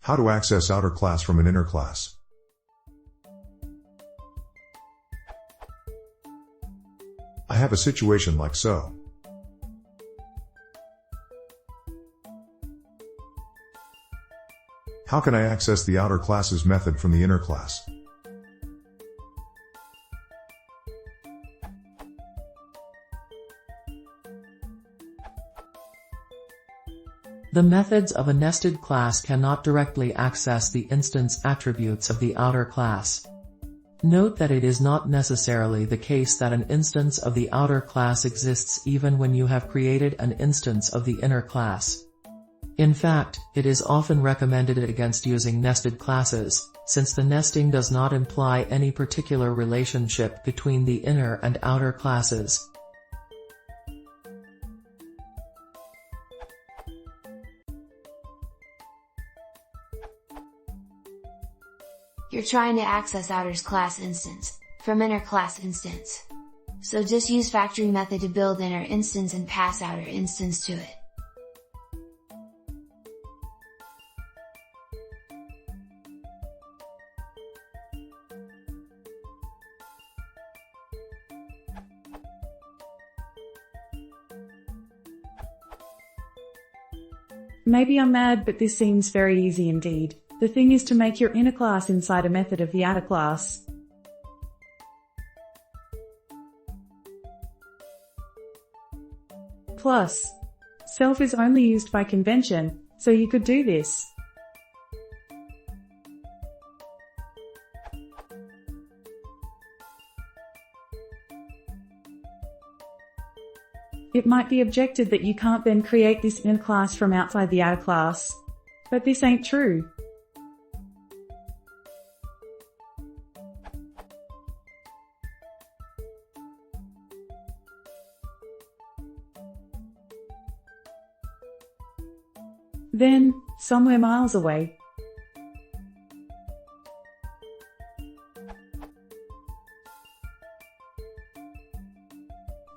How to access outer class from an inner class. I have a situation like so. How can I access the outer classes method from the inner class? The methods of a nested class cannot directly access the instance attributes of the outer class. Note that it is not necessarily the case that an instance of the outer class exists even when you have created an instance of the inner class. In fact, it is often recommended against using nested classes, since the nesting does not imply any particular relationship between the inner and outer classes. You're trying to access outer's class instance from inner class instance. So just use factory method to build inner instance and pass outer instance to it. Maybe I'm mad, but this seems very easy indeed. The thing is to make your inner class inside a method of the outer class. Plus, self is only used by convention, so you could do this. It might be objected that you can't then create this inner class from outside the outer class. But this ain't true. Then, somewhere miles away,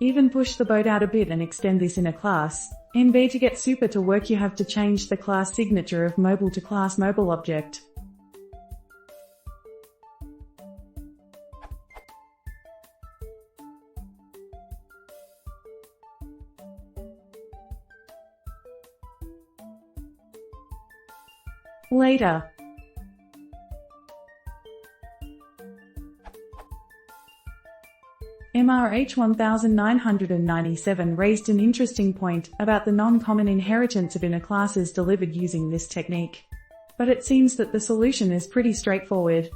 even push the boat out a bit and extend this inner class. In B, to get super to work you have to change the class signature of mobile to class mobile object. Later. MRH 1997 raised an interesting point about the non-common inheritance of inner classes delivered using this technique. But it seems that the solution is pretty straightforward.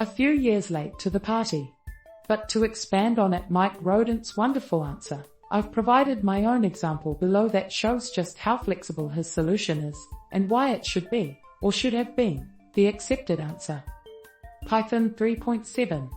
A few years late to the party. But to expand on it Mike Rodent's wonderful answer, I've provided my own example below that shows just how flexible his solution is, and why it should be, or should have been, the accepted answer. Python 3.7.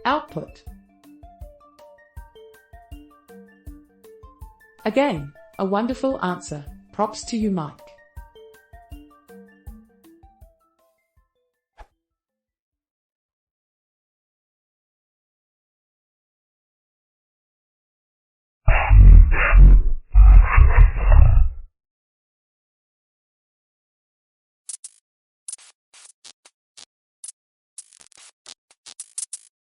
Output. Again, a wonderful answer. Props to you, Mike.